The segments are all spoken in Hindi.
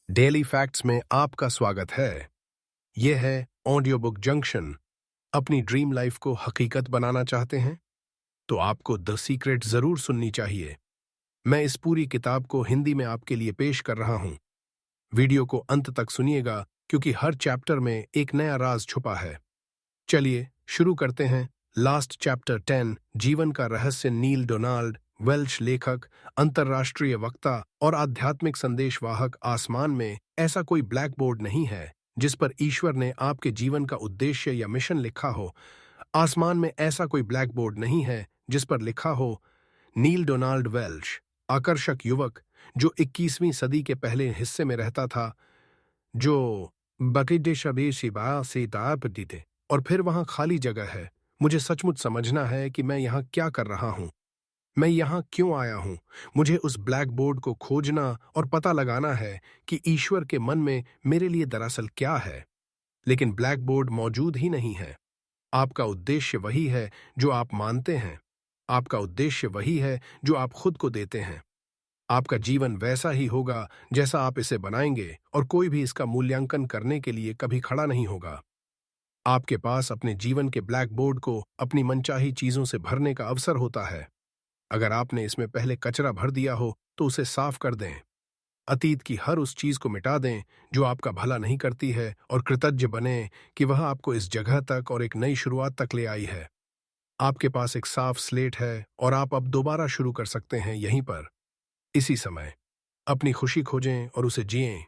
डेली फैक्ट्स में आपका स्वागत है। यह है ऑडियो बुक जंक्शन। अपनी ड्रीम लाइफ को हकीकत बनाना चाहते हैं तो आपको द सीक्रेट जरूर सुननी चाहिए। मैं इस पूरी किताब को हिंदी में आपके लिए पेश कर रहा हूं। वीडियो को अंत तक सुनिएगा क्योंकि हर चैप्टर में एक नया राज छुपा है। चलिए शुरू करते हैं। लास्ट चैप्टर 10, जीवन का रहस्य। नील डोनाल्ड वेल्च, लेखक, अंतर्राष्ट्रीय वक्ता और आध्यात्मिक संदेशवाहक। आसमान में ऐसा कोई ब्लैक बोर्ड नहीं है जिस पर ईश्वर ने आपके जीवन का उद्देश्य या मिशन लिखा हो। आसमान में ऐसा कोई ब्लैक बोर्ड नहीं है जिस पर लिखा हो नील डोनाल्ड वेल्च, आकर्षक युवक जो 21वीं सदी के पहले हिस्से में रहता था, जो थे और फिर वहां खाली जगह है। मुझे सचमुच समझना है कि मैं यहाँ क्या कर रहा हूँ, मैं यहाँ क्यों आया हूँ। मुझे उस ब्लैक बोर्ड को खोजना और पता लगाना है कि ईश्वर के मन में मेरे लिए दरअसल क्या है। लेकिन ब्लैक बोर्ड मौजूद ही नहीं है। आपका उद्देश्य वही है जो आप मानते हैं। आपका उद्देश्य वही है जो आप खुद को देते हैं। आपका जीवन वैसा ही होगा जैसा आप इसे बनाएंगे और कोई भी इसका मूल्यांकन करने के लिए कभी खड़ा नहीं होगा। आपके पास अपने जीवन के ब्लैक बोर्ड को अपनी मनचाही चीजों से भरने का अवसर होता है। अगर आपने इसमें पहले कचरा भर दिया हो तो उसे साफ कर दें। अतीत की हर उस चीज को मिटा दें जो आपका भला नहीं करती है और कृतज्ञ बने कि वह आपको इस जगह तक और एक नई शुरुआत तक ले आई है। आपके पास एक साफ स्लेट है और आप अब दोबारा शुरू कर सकते हैं यहीं पर, इसी समय। अपनी खुशी खोजें और उसे जिएं।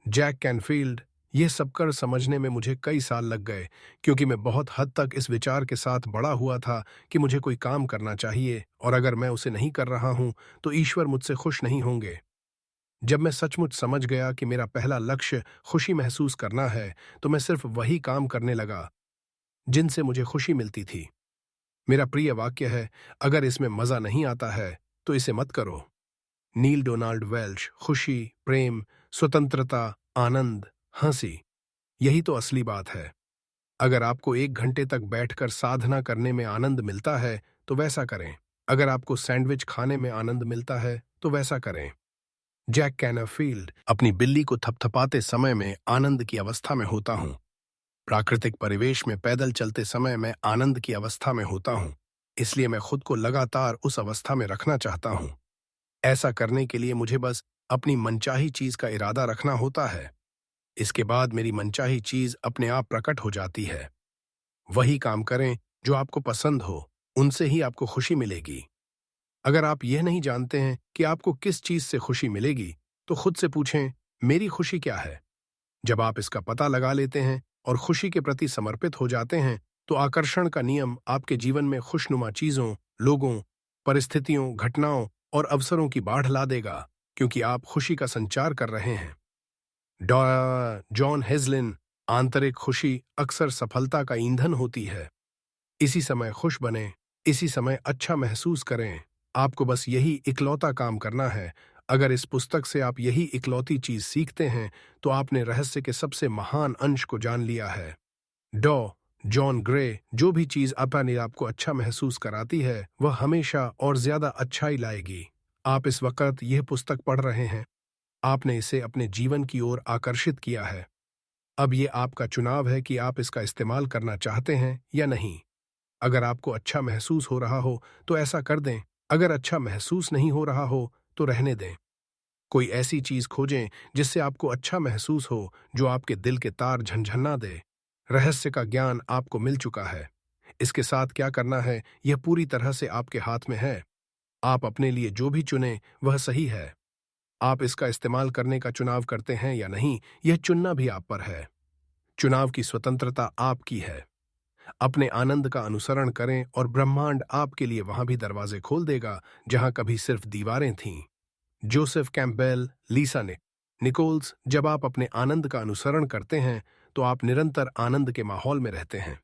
Jack Canfield. यह सब कर समझने में मुझे कई साल लग गए क्योंकि मैं बहुत हद तक इस विचार के साथ बड़ा हुआ था कि मुझे कोई काम करना चाहिए और अगर मैं उसे नहीं कर रहा हूं तो ईश्वर मुझसे खुश नहीं होंगे। जब मैं सचमुच समझ गया कि मेरा पहला लक्ष्य खुशी महसूस करना है तो मैं सिर्फ वही काम करने लगा जिनसे मुझे खुशी मिलती थी। मेरा प्रिय वाक्य है, अगर इसमें मजा नहीं आता है तो इसे मत करो। नील डोनाल्ड वेल्च। खुशी, प्रेम, स्वतंत्रता, आनंद, हंसी, यही तो असली बात है। अगर आपको 1 घंटे तक बैठकर साधना करने में आनंद मिलता है तो वैसा करें। अगर आपको सैंडविच खाने में आनंद मिलता है तो वैसा करें। Jack Canfield. अपनी बिल्ली को थपथपाते समय में आनंद की अवस्था में होता हूं। प्राकृतिक परिवेश में पैदल चलते समय मैं आनंद की अवस्था में होता हूं, इसलिए मैं खुद को लगातार उस अवस्था में रखना चाहता हूं। ऐसा करने के लिए मुझे बस अपनी मनचाही चीज का इरादा रखना होता है। इसके बाद मेरी मनचाही चीज अपने आप प्रकट हो जाती है। वही काम करें जो आपको पसंद हो, उनसे ही आपको खुशी मिलेगी। अगर आप यह नहीं जानते हैं कि आपको किस चीज से खुशी मिलेगी तो खुद से पूछें, मेरी खुशी क्या है। जब आप इसका पता लगा लेते हैं और खुशी के प्रति समर्पित हो जाते हैं तो आकर्षण का नियम आपके जीवन में खुशनुमा चीजों, लोगों, परिस्थितियों, घटनाओं और अवसरों की बाढ़ ला देगा क्योंकि आप खुशी का संचार कर रहे हैं। जॉन हेजलिन। आंतरिक खुशी अक्सर सफलता का ईंधन होती है। इसी समय खुश बने, इसी समय अच्छा महसूस करें। आपको बस यही इकलौता काम करना है। अगर इस पुस्तक से आप यही इकलौती चीज सीखते हैं तो आपने रहस्य के सबसे महान अंश को जान लिया है। John grey. जो भी चीज अपने आपको अच्छा महसूस कराती है वह हमेशा और ज्यादा अच्छाई लाएगी। आप इस वक्त यह पुस्तक पढ़ रहे हैं, आपने इसे अपने जीवन की ओर आकर्षित किया है। अब यह आपका चुनाव है कि आप इसका इस्तेमाल करना चाहते हैं या नहीं। अगर आपको अच्छा महसूस हो रहा हो तो ऐसा कर दें, अगर अच्छा महसूस नहीं हो रहा हो तो रहने दें। कोई ऐसी चीज खोजें जिससे आपको अच्छा महसूस हो, जो आपके दिल के तार झंझना दे। रहस्य का ज्ञान आपको मिल चुका है। इसके साथ क्या करना है यह पूरी तरह से आपके हाथ में है। आप अपने लिए जो भी चुनें वह सही है। आप इसका इस्तेमाल करने का चुनाव करते हैं या नहीं, यह चुनना भी आप पर है। चुनाव की स्वतंत्रता आपकी है। अपने आनंद का अनुसरण करें और ब्रह्मांड आपके लिए वहां भी दरवाजे खोल देगा जहां कभी सिर्फ दीवारें थीं। Joseph Campbell. Lisa Nichols. जब आप अपने आनंद का अनुसरण करते हैं तो आप निरंतर आनंद के माहौल में रहते हैं।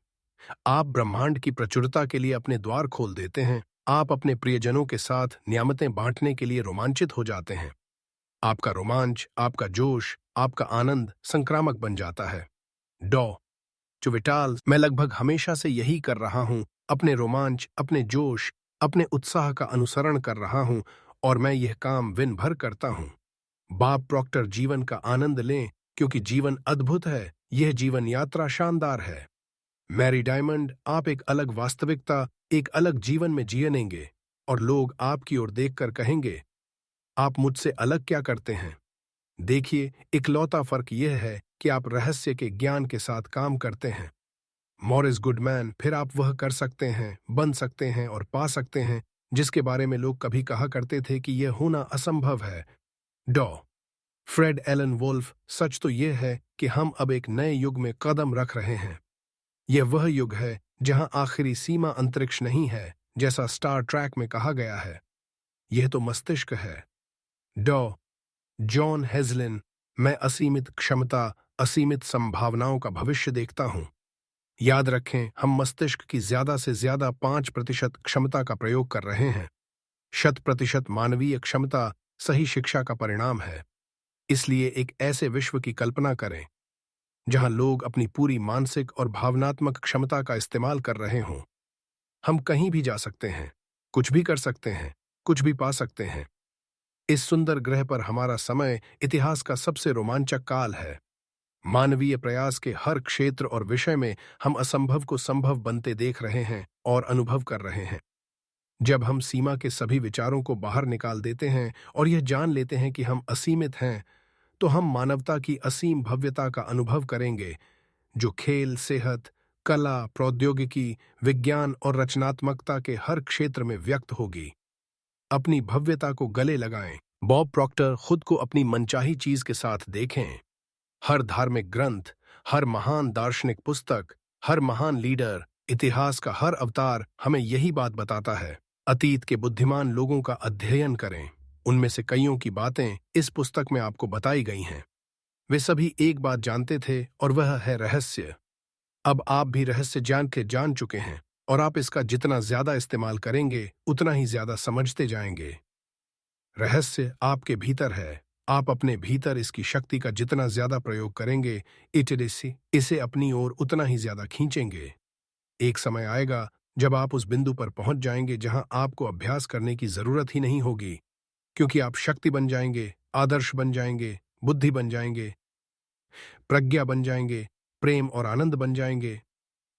आप ब्रह्मांड की प्रचुरता के लिए अपने द्वार खोल देते हैं। आप अपने प्रियजनों के साथ नियामतें बांटने के लिए रोमांचित हो जाते हैं। आपका रोमांच, आपका जोश, आपका आनंद संक्रामक बन जाता है। जो विटाल। मैं लगभग हमेशा से यही कर रहा हूं, अपने रोमांच, अपने जोश, अपने उत्साह का अनुसरण कर रहा हूं और मैं यह काम दिन भर करता हूं। बॉब प्रॉक्टर जीवन का आनंद लें, क्योंकि जीवन अद्भुत है, यह जीवन यात्रा शानदार है। मैरी डायमंड, आप एक अलग वास्तविकता, एक अलग जीवन में जिएंगे, और लोग आपकी ओर देखकर कहेंगे, आप मुझसे अलग क्या करते हैं? देखिए, इकलौता फर्क यह है कि आप रहस्य के ज्ञान के साथ काम करते हैं। मॉरिस गुडमैन, फिर आप वह कर सकते हैं, बन सकते हैं और पा सकते हैं जिसके बारे में लोग कभी कहा करते थे कि यह होना असंभव है। डॉ फ्रेड एलन वुल्फ, सच तो यह है कि हम अब एक नए युग में कदम रख रहे हैं। यह वह युग है जहां आखिरी सीमा अंतरिक्ष नहीं है, जैसा स्टार ट्रैक में कहा गया है। यह तो मस्तिष्क है। डॉ जॉन हेजलिन, मैं असीमित क्षमता, असीमित संभावनाओं का भविष्य देखता हूं। याद रखें, हम मस्तिष्क की ज्यादा से ज्यादा 5% क्षमता का प्रयोग कर रहे हैं। 100% मानवीय क्षमता सही शिक्षा का परिणाम है। इसलिए एक ऐसे विश्व की कल्पना करें जहां लोग अपनी पूरी मानसिक और भावनात्मक क्षमता का इस्तेमाल कर रहे हों। हम कहीं भी जा सकते हैं, कुछ भी कर सकते हैं, कुछ भी पा सकते हैं। इस सुंदर ग्रह पर हमारा समय इतिहास का सबसे रोमांचक काल है। मानवीय प्रयास के हर क्षेत्र और विषय में हम असंभव को संभव बनते देख रहे हैं और अनुभव कर रहे हैं। जब हम सीमा के सभी विचारों को बाहर निकाल देते हैं और यह जान लेते हैं कि हम असीमित हैं, तो हम मानवता की असीम भव्यता का अनुभव करेंगे, जो खेल, सेहत, कला, प्रौद्योगिकी, विज्ञान और रचनात्मकता के हर क्षेत्र में व्यक्त होगी। अपनी भव्यता को गले लगाएं। बॉब प्रॉक्टर, खुद को अपनी मनचाही चीज के साथ देखें। हर धार्मिक ग्रंथ, हर महान दार्शनिक पुस्तक, हर महान लीडर, इतिहास का हर अवतार हमें यही बात बताता है। अतीत के बुद्धिमान लोगों का अध्ययन करें। उनमें से कईयों की बातें इस पुस्तक में आपको बताई गई हैं। वे सभी एक बात जानते थे, और वह है रहस्य। अब आप भी रहस्य जान चुके हैं, और आप इसका जितना ज्यादा इस्तेमाल करेंगे, उतना ही ज्यादा समझते जाएंगे। रहस्य आपके भीतर है। आप अपने भीतर इसकी शक्ति का जितना ज्यादा प्रयोग करेंगे, इसे अपनी ओर उतना ही ज्यादा खींचेंगे। एक समय आएगा जब आप उस बिंदु पर पहुंच जाएंगे जहां आपको अभ्यास करने की जरूरत ही नहीं होगी, क्योंकि आप शक्ति बन जाएंगे, आदर्श बन जाएंगे, बुद्धि बन जाएंगे, प्रज्ञा बन जाएंगे, प्रेम और आनंद बन जाएंगे।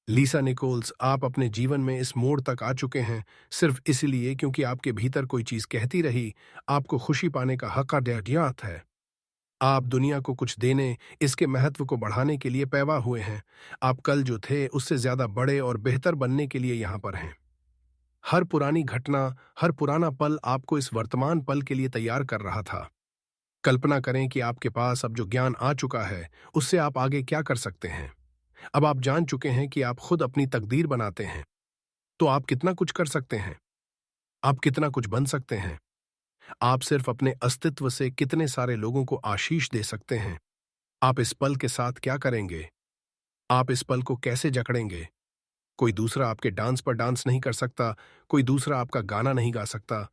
लीसा निकोल्स, आप अपने जीवन में इस मोड़ तक आ चुके हैं सिर्फ इसलिए क्योंकि आपके भीतर कोई चीज कहती रही, आपको खुशी पाने का हक अद्यात है। आप दुनिया को कुछ देने, इसके महत्व को बढ़ाने के लिए पैदा हुए हैं। आप कल जो थे उससे ज्यादा बड़े और बेहतर बनने के लिए यहां पर हैं। हर पुरानी घटना, हर पुराना पल आपको इस वर्तमान पल के लिए तैयार कर रहा था। कल्पना करें कि आपके पास अब जो ज्ञान आ चुका है, उससे आप आगे क्या कर सकते हैं। अब आप जान चुके हैं कि आप खुद अपनी तकदीर बनाते हैं, तो आप कितना कुछ कर सकते हैं, आप कितना कुछ बन सकते हैं। आप सिर्फ अपने अस्तित्व से कितने सारे लोगों को आशीष दे सकते हैं। आप इस पल के साथ क्या करेंगे? आप इस पल को कैसे जकड़ेंगे? कोई दूसरा आपके डांस पर डांस नहीं कर सकता, कोई दूसरा आपका गाना नहीं गा सकता,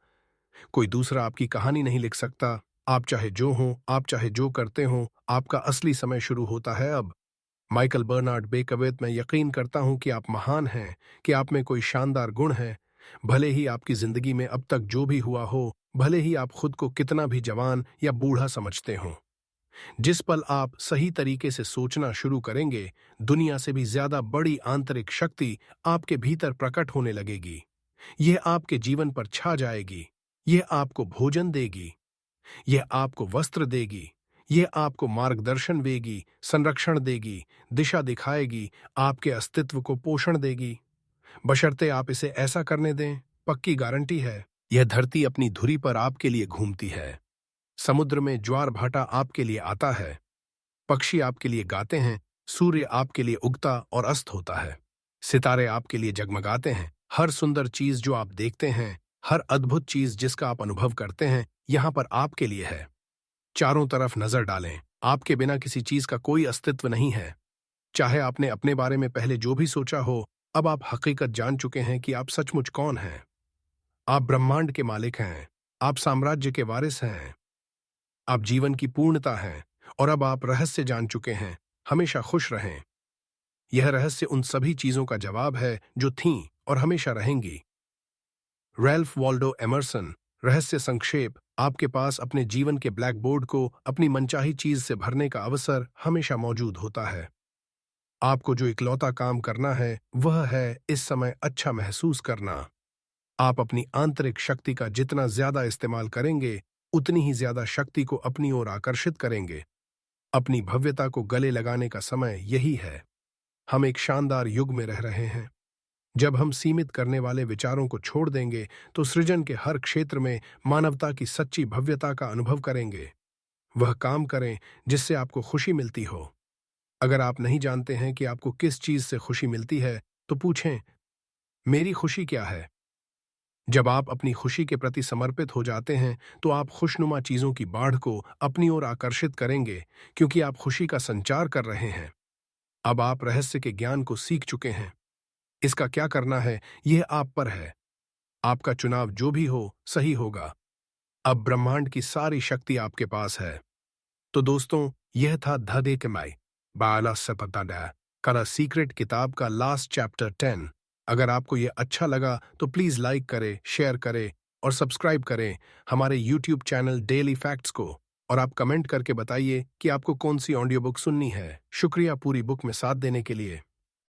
कोई दूसरा आपकी कहानी नहीं लिख सकता। आप चाहे जो हो, आप चाहे जो करते हो, आपका असली समय शुरू होता है अब। माइकल बर्नार्ड बेकवेत, मैं यकीन करता हूं कि आप महान हैं, कि आप में कोई शानदार गुण है। भले ही आपकी जिंदगी में अब तक जो भी हुआ हो, भले ही आप खुद को कितना भी जवान या बूढ़ा समझते हो, जिस पल आप सही तरीके से सोचना शुरू करेंगे, दुनिया से भी ज्यादा बड़ी आंतरिक शक्ति आपके भीतर प्रकट होने लगेगी। यह आपके जीवन पर छा जाएगी। यह आपको भोजन देगी, यह आपको वस्त्र देगी, यह आपको मार्गदर्शन देगी, संरक्षण देगी, दिशा दिखाएगी, आपके अस्तित्व को पोषण देगी, बशर्ते आप इसे ऐसा करने दें। पक्की गारंटी है, यह धरती अपनी धुरी पर आपके लिए घूमती है। समुद्र में ज्वार भाटा आपके लिए आता है, पक्षी आपके लिए गाते हैं, सूर्य आपके लिए उगता और अस्त होता है, सितारे आपके लिए जगमगाते हैं। हर सुंदर चीज जो आप देखते हैं, हर अद्भुत चीज जिसका आप अनुभव करते हैं, यहां पर आपके लिए है। चारों तरफ नजर डालें, आपके बिना किसी चीज का कोई अस्तित्व नहीं है। चाहे आपने अपने बारे में पहले जो भी सोचा हो, अब आप हकीकत जान चुके हैं कि आप सचमुच कौन हैं। आप ब्रह्मांड के मालिक हैं, आप साम्राज्य के वारिस हैं, आप जीवन की पूर्णता हैं, और अब आप रहस्य जान चुके हैं। हमेशा खुश रहें। यह रहस्य उन सभी चीजों का जवाब है जो थीं और हमेशा रहेंगी। रैल्फ वॉल्डो एमर्सन, रहस्य संक्षेप, आपके पास अपने जीवन के ब्लैक बोर्ड को अपनी मनचाही चीज से भरने का अवसर हमेशा मौजूद होता है। आपको जो इकलौता काम करना है वह है इस समय अच्छा महसूस करना। आप अपनी आंतरिक शक्ति का जितना ज्यादा इस्तेमाल करेंगे, उतनी ही ज्यादा शक्ति को अपनी ओर आकर्षित करेंगे। अपनी भव्यता को गले लगाने का समय यही है। हम एक शानदार युग में रह रहे हैं। जब हम सीमित करने वाले विचारों को छोड़ देंगे तो सृजन के हर क्षेत्र में मानवता की सच्ची भव्यता का अनुभव करेंगे। वह काम करें जिससे आपको खुशी मिलती हो। अगर आप नहीं जानते हैं कि आपको किस चीज से खुशी मिलती है, तो पूछें, मेरी खुशी क्या है? जब आप अपनी खुशी के प्रति समर्पित हो जाते हैं तो आप खुशनुमा चीजों की बाढ़ को अपनी ओर आकर्षित करेंगे, क्योंकि आप खुशी का संचार कर रहे हैं। अब आप रहस्य के ज्ञान को सीख चुके हैं। इसका क्या करना है, यह आप पर है। आपका चुनाव जो भी हो, सही होगा। अब ब्रह्मांड की सारी शक्ति आपके पास है। तो दोस्तों, यह था ध दे के माई बाला सपता का सीक्रेट किताब का लास्ट चैप्टर 10। अगर आपको यह अच्छा लगा तो प्लीज लाइक करें, शेयर करें और सब्सक्राइब करें हमारे यूट्यूब चैनल डेली फैक्ट्स को। और आप कमेंट करके बताइए कि आपको कौन सी ऑडियो बुक सुननी है। शुक्रिया पूरी बुक में साथ देने के लिए।